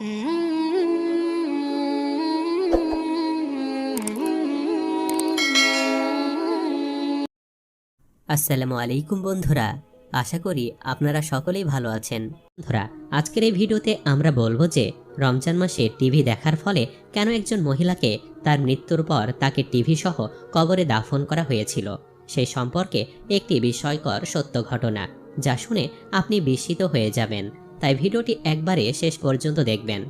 আসসালামু আলাইকুম বন্ধুরা, আশা করি আপনারা সকলেই ভালো আছেন। বন্ধুরা, আজকের এই ভিডিওতে আমরা বলবো যে রমজান মাসে টিভি দেখার ফলে কেন একজন মহিলাকে তার মৃত্যুর পর তাকে টিভি সহ কবরে দাফন করা হয়েছিল, সেই সম্পর্কে একটি বিস্ময়কর সত্য ঘটনা, যা শুনে আপনি বিস্মিত হয়ে যাবেন। তাই ভিডিওটি একবারে শেষ পর্যন্ত দেখবেন।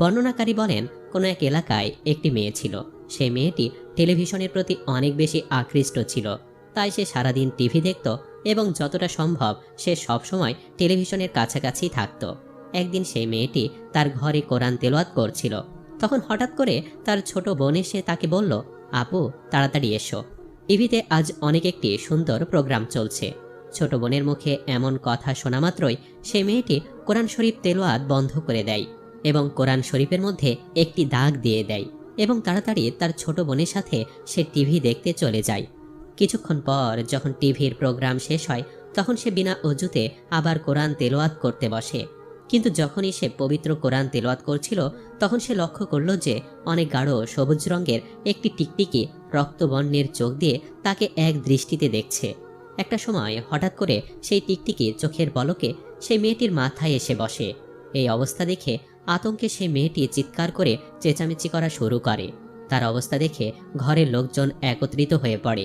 বর্ণনাকারী বলেন, কোনো এক এলাকায় একটি মেয়ে ছিল। সেই মেয়েটি টেলিভিশনের প্রতি অনেক বেশি আকৃষ্ট ছিল। তাই সে সারাদিন টিভি দেখত এবং যতটা সম্ভব সে সবসময় টেলিভিশনের কাছাকাছি থাকত। একদিন সেই মেয়েটি তার ঘরে কোরআন তেলাওয়াত করছিল। তখন হঠাৎ করে তার ছোট বোন এসে তাকে বলল, আপু তাড়াতাড়ি এসো, টিভিতে আজ অনেক একটি সুন্দর প্রোগ্রাম চলছে। ছোট বোনের মুখে এমন কথা শোনা মাত্রই সেই মেয়েটি কোরআন শরীফ তেলাওয়াত বন্ধ করে দেয় এবং কোরআন শরীফের মধ্যে একটি দাগ দিয়ে দেয় এবং তাড়াতাড়ি তার ছোট বোনের সাথে সে টিভি দেখতে চলে যায়। কিছুক্ষণ পর যখন টিভির প্রোগ্রাম শেষ হয়, তখন সে বিনা অজুতে আবার কোরআন তেলাওয়াত করতে বসে। কিন্তু যখনই সে পবিত্র কোরআন তেলাওয়াত করছিল, তখন সে লক্ষ্য করল যে অনেক গাঢ় সবুজ রঙের একটি টিকটিকি রক্তবর্ণের চোখ দিয়ে তাকে এক দৃষ্টিতে দেখছে। একটা সময় হঠাৎ করে সেই টিকটিকি চোখের পলকে সেই মেয়েটির মাথায় এসে বসে। এই অবস্থা দেখে আতঙ্কে সেই মেয়েটি চিৎকার করে চেঁচামেচি করা শুরু করে। তার অবস্থা দেখে ঘরের লোকজন একত্রিত হয়ে পড়ে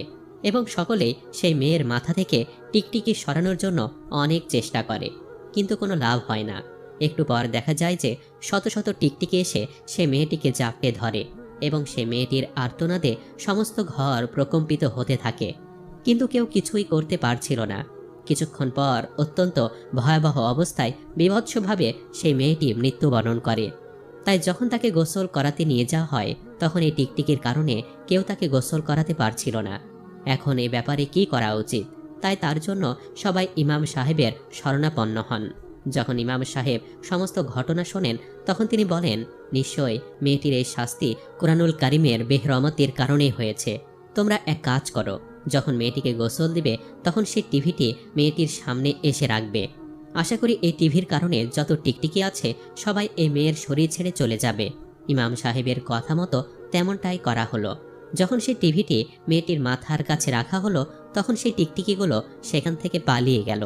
এবং সকলেই সেই মেয়ের মাথা থেকে টিকটিকি সরানোর জন্য অনেক চেষ্টা করে, কিন্তু কোনো লাভ হয় না। একটু পর দেখা যায় যে শত শত টিকটিকি এসে সে মেয়েটিকে জাপটে ধরে এবং সে মেয়েটির আর্তনাদে সমস্ত ঘর প্রকম্পিত হতে থাকে, কিন্তু কেউ কিছুই করতে পারছিল না। কিছুক্ষণ পর অত্যন্ত ভয়াবহ অবস্থায় বীভৎসভাবে সেই মেয়েটি মৃত্যুবরণ করে। তাই যখন তাকে গোসল করাতে নিয়ে যাওয়া হয়, তখন এই টিকটিকির কারণে কেউ তাকে গোসল করাতে পারছিল না। এখন এই ব্যাপারে কি করা উচিত, তাই তার জন্য সবাই ইমাম সাহেবের শরণাপন্ন হন। যখন ইমাম সাহেব সমস্ত ঘটনা শোনেন, তখন তিনি বলেন, নিশ্চয় মেয়েটির এই শাস্তি কুরআনুল কারিমের বেরহমতির কারণেই হয়েছে। তোমরা এক কাজ করো, যখন মেয়েটিকে গোসল দিবে তখন সেই টিভিটি মেয়েটির সামনে এসে রাখবে। আশা করি এই টিভির কারণে যত টিকটিকি আছে সবাই এই মেয়ের শরীর ছেড়ে চলে যাবে। ইমাম সাহেবের কথা মতো তেমনটাই করা হলো। যখন সেই টিভিটি মেয়েটির মাথার কাছে রাখা হলো, তখন সেই টিকটিকিগুলো সেখান থেকে পালিয়ে গেল।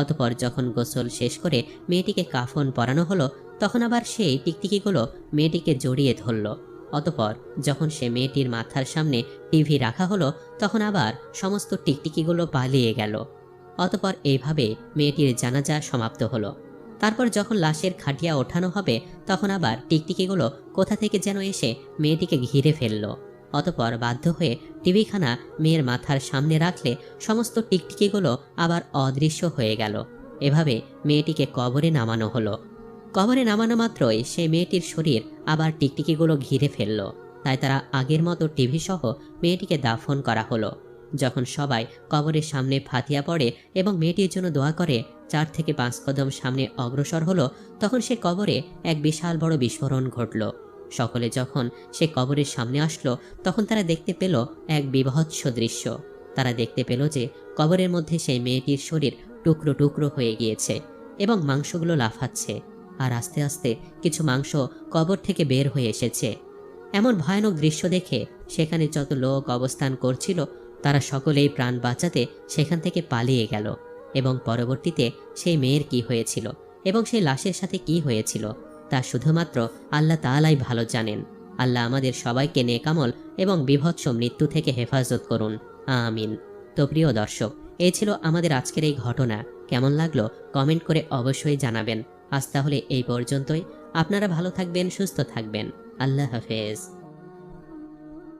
অতঃপর যখন গোসল শেষ করে মেয়েটিকে কাফন পরানো হলো, তখন আবার সেই টিকটিকিগুলো মেয়েটিকে জড়িয়ে ধরল। অতঃপর যখন সে মেয়েটির মাথার সামনে টিভি রাখা হলো, তখন আবার সমস্ত টিকটিকিগুলো পালিয়ে গেল। অতঃপর এইভাবে মেয়েটির জানাজা সমাপ্ত হলো। তারপর যখন লাশের খাটিয়া ওঠানো হবে, তখন আবার টিকটিকিগুলো কোথা থেকে যেন এসে মেয়েটিকে ঘিরে ফেলল। অতঃপর বাধ্য হয়ে টিভিখানা মেয়ের মাথার সামনে রাখলে সমস্ত টিকটিকিগুলো আবার অদৃশ্য হয়ে গেল। এভাবে মেয়েটিকে কবরে নামানো হলো। কবরে নামানো মাত্রই সেই মেয়েটির শরীর আবার টিকটিকিগুলো ঘিরে ফেলল। তাই তারা আগের মতো টিভি সহ মেয়েটিকে দাফন করা হলো। যখন সবাই কবরের সামনে ফাতিয়া পড়ে এবং মেয়েটির জন্য দোয়া করে 4 থেকে 5 কদম সামনে অগ্রসর হলো, তখন সে কবরে এক বিশাল বড় বিস্ফোরণ ঘটল। সকলে যখন সে কবরের সামনে আসলো, তখন তারা দেখতে পেল এক বিভৎস দৃশ্য। তারা দেখতে পেল যে কবরের মধ্যে সেই মেয়েটির শরীর টুকরো টুকরো হয়ে গিয়েছে এবং মাংসগুলো লাফাচ্ছে, আর আস্তে আস্তে কিছু মাংস কবর থেকে বের হয়ে এসেছে। এমন ভয়ানক দৃশ্য দেখে সেখানে যত লোক অবস্থান করছিল, তারা সকলেই প্রাণ বাঁচাতে সেখান থেকে পালিয়ে গেল। এবং পরবর্তীতে সেই মেয়ের কি হয়েছিল এবং সেই লাশের সাথে কি হয়েছিল তা শুধুমাত্র আল্লাহ তাআলাই ভালো জানেন। আল্লাহ আমাদের সবাইকে নেকামল এবং বিভৎস মৃত্যু থেকে হেফাজত করুন, আমিন। তো প্রিয় দর্শক, এই ছিল আমাদের আজকের এই ঘটনা। কেমন লাগলো কমেন্ট করে অবশ্যই জানাবেন। আজ তাহলে এই পর্যন্তই। আপনারা ভালো থাকবেন, সুস্থ থাকবেন। আল্লাহ হাফেজ।